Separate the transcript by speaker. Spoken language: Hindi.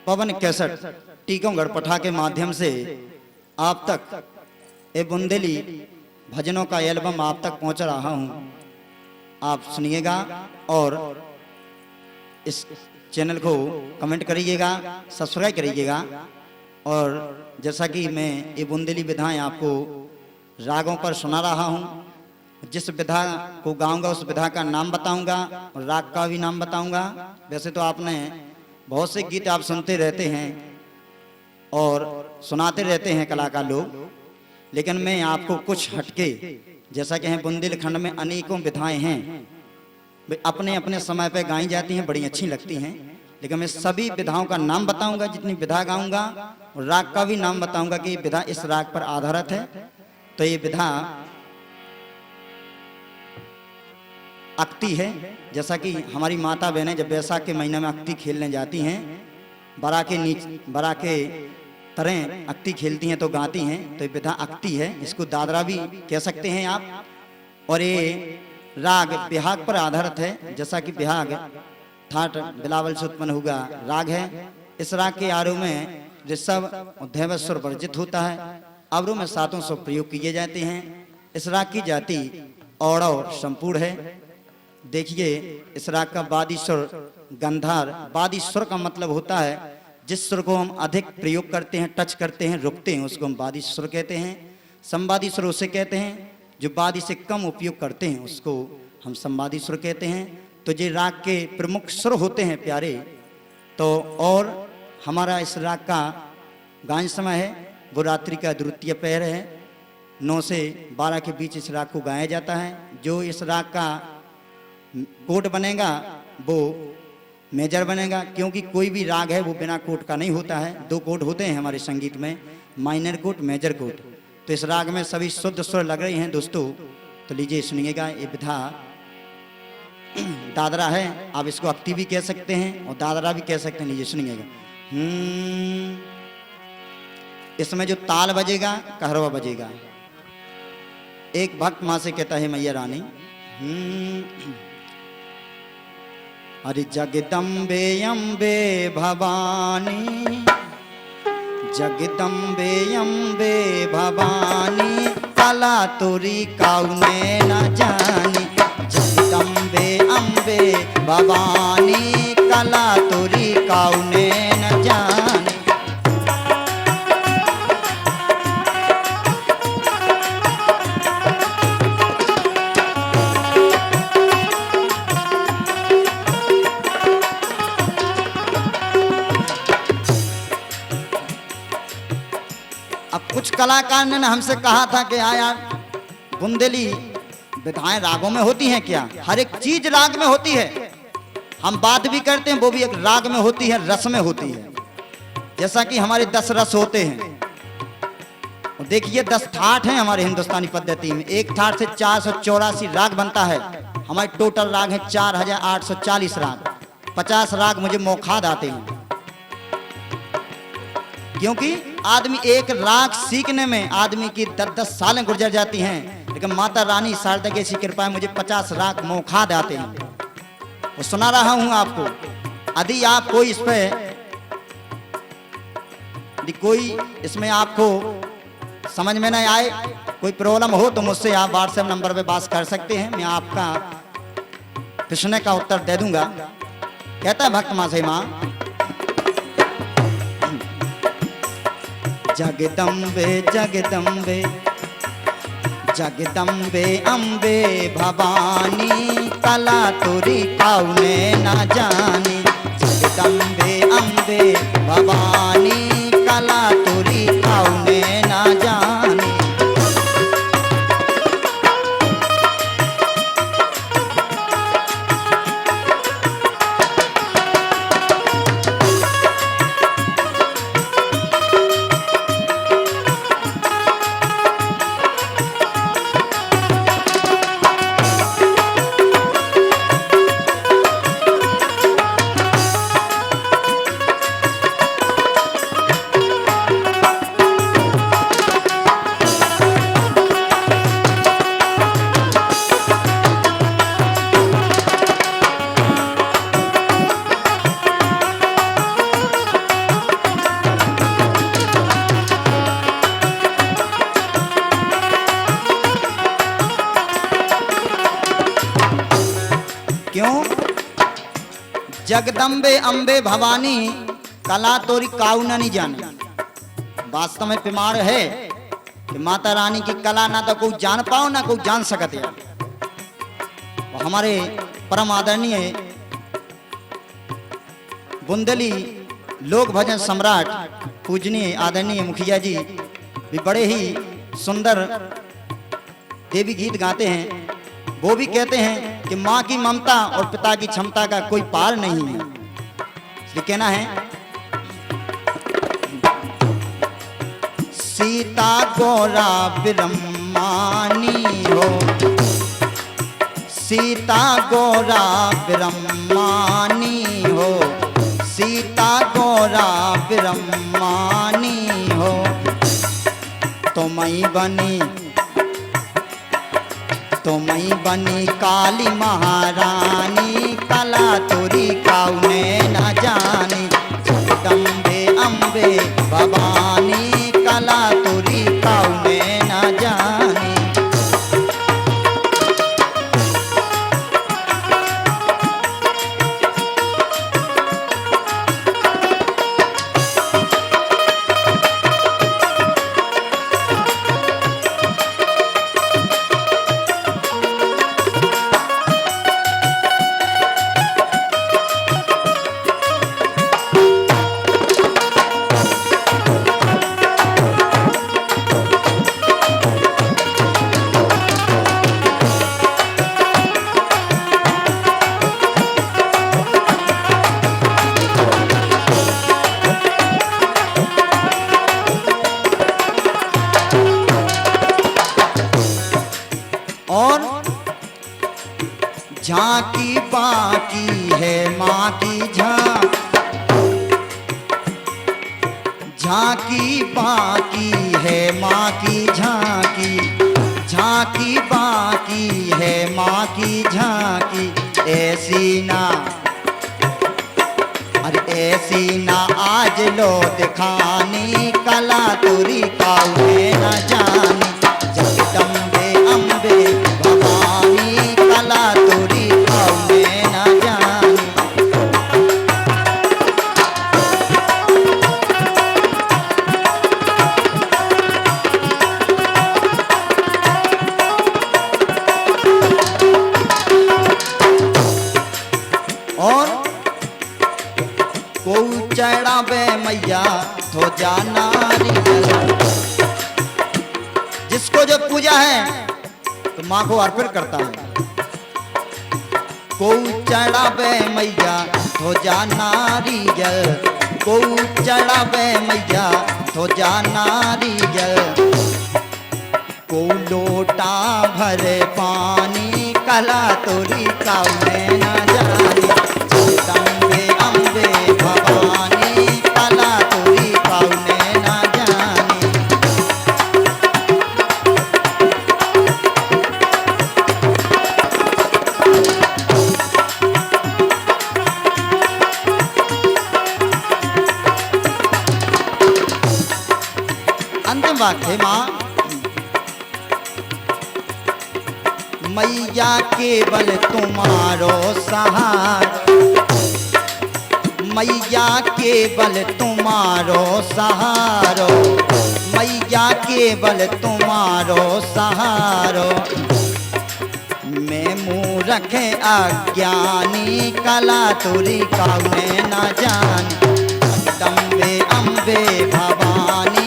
Speaker 1: पवन कैसेट टीकमगढ़ पठा के माध्यम से आप तक ये बुंदेली भजनों का एल्बम आप तक पहुंच रहा हूं। आप सुनिएगा और इस चैनल को कमेंट करिएगा, सब्सक्राइब करिएगा। और जैसा कि मैं ये बुंदेली विधाएं आपको रागों पर सुना रहा हूं, जिस विधा को गाऊंगा उस विधा का नाम बताऊंगा और राग का भी नाम बताऊंगा। वैसे तो आपने बहुत से गीत आप सुनते रहते हैं और सुनाते रहते हैं कलाकार लोग, लेकिन मैं आपको कुछ हटके, जैसा कि हैं बुंदेलखंड में अनेकों विधाएं हैं, अपने अपने समय पे गाई जाती हैं, बड़ी अच्छी लगती हैं, लेकिन मैं सभी विधाओं का नाम बताऊंगा, जितनी विधा गाऊंगा, और राग का भी नाम बताऊंगा कि विधा इस राग पर आधारित है। तो ये विधा अक्ति है। जैसा कि हमारी माता बहनें जब बैसाख के महीने में अक्ति खेलने जाती हैं, बरा के तरह अक्ति खेलती हैं तो गाती हैं, तो ये विधा अक्ति है। इसको दादरा भी कह सकते हैं आप। और ये राग बिहाग पर आधारित है। जैसा कि बिहाग ठाट बिलावल से उत्पन्न हुआ राग है। इस राग के आरोह में ऋषभ और धैवत स्वर वर्जित होता है, अवरोह में सातों स्वर प्रयोग किए जाते हैं। इस राग की जाति औड़व संपूर्ण है। देखिए, इस राग का वादी स्वर गंधार, वादी स्वर का मतलब होता है जिस स्वर को हम अधिक प्रयोग करते हैं, टच करते हैं, रुकते हैं, उसको हम वादी स्वर कहते हैं। संवादी स्वर उसे कहते हैं जो वादी से कम उपयोग करते हैं, उसको हम संवादी स्वर कहते हैं। तो ये राग के प्रमुख स्वर होते हैं प्यारे। तो और हमारा इस राग का गायन समय है वो रात्रि का द्वितीय पहर है। 9 से 12 के बीच इस राग को गाया जाता है। जो इस राग का कोट बनेगा वो मेजर बनेगा, क्योंकि कोई भी राग है वो बिना कोट का नहीं होता है। 2 कोट होते हैं हमारे संगीत में, माइनर कोट, मेजर कोट। तो इस राग में सभी शुद्ध स्वर लग रहे हैं दोस्तों। तो लीजिए सुनिएगा। ये विधा दादरा है, आप इसको अक्ति भी कह सकते हैं और दादरा भी कह सकते हैं। लीजिए सुनिएगा। इसमें जो ताल बजेगा, कहरवा बजेगा। एक भक्त माँ से कहता है, मैया रानी, अरे जगदम्बे अम्बे भवानी, जगदम्बे अम्बे भवानी, कला तोरी काउने न जानी। जगदम्बे अम्बे भवानी, कला तोरी काउने न जानी। अब कुछ कलाकार ने हमसे कहा था कि हाँ यार, बुंदेली विधाएं रागों में होती हैं क्या? हर एक चीज राग में होती है। हम बात भी करते हैं, वो भी एक राग में होती है, रस में होती है। जैसा कि हमारे 10 रस होते हैं। और देखिए 10 ठाठ हैं हमारे हिंदुस्तानी पद्धति में। एक ठाठ से 484 राग बनता है। हमारे टोटल राग है 4840 राग। 50 राग मुझे मोखाद आते हैं, क्योंकि आदमी एक राग सीखने में आदमी की 10-10 सालें गुजर जाती हैं, लेकिन माता रानी शारदा की ऐसी कृपा है मुझे 50 राग मोखाद आते हैं। वो सुना रहा हूं आपको। यदि आप कोई कोई इसमें आपको समझ में नहीं आए, कोई प्रॉब्लम हो तो मुझसे आप व्हाट्सएप नंबर पे बात कर सकते हैं। मैं आपका प्रश्न का उत्तर दे दूंगा। कहता है भक्त माँ से, माँ जगदम्बे जगदम्बे, जगदम्बे अम्बे भवानी, कला तोरी काउने न जानी। जगदम्बे अम्बे भवानी, कला तोरी काउने न जानी। जगदम्बे अम्बे भवानी कला तोरी काऊ न नहीं जाने। वास्तव में प्रमाण है कि माता रानी की कला ना तो कोई जान पाओ ना कोई जान सकते। हमारे परम आदरणीय बुंदेली लोक भजन सम्राट पूजनीय आदरणीय मुखिया जी भी बड़े ही सुंदर देवी गीत गाते हैं। वो भी कहते हैं कि माँ की ममता और पिता की क्षमता का कोई पार नहीं है। इसलिए कहना है सीता गौरा ब्रह्मानी हो, सीता गौरा ब्रह्मानी हो, सीता गौरा ब्रह्मानी हो। तुमई बनी काली महारानी कला तोरी काउने न जानी। जगदम्बे अम्बे भवानी कला तोरी काउने न जानी। और झांकी बाकी है माँ की झांकी बाकी है माँ की झांकी, झांकी बाकी है माँ की झांकी। ऐसी ना अरे ऐसी ना आज लो दिखानी कला तोरी काउने न जानी। जगदम्बे अम्बे भवानी कला तोरी काउने न जानी। और को चढ़ावे मैया तो जाना जिसको जो पूजा है तो माँ को अर्पित करता है। को चढ़ावे मैया तो जाना रिजल, को चढ़ावे मैया तो जाना रिजल। को लोटा भरे पानी कला तोरी काउने न जानी। जगदम्बे अम्बे भवानी कला तोरी काउने न जानी। अंतिम वाक्य माँ मैया केवल तुम्हारो सहारा, मैया केवल तुम्हारो सहारो, मैया केवल तुम्हारो सहारो। मैं मूर्ख अज्ञानी कला तोरी काउने न जानी। जगदम्बे अम्बे भवानी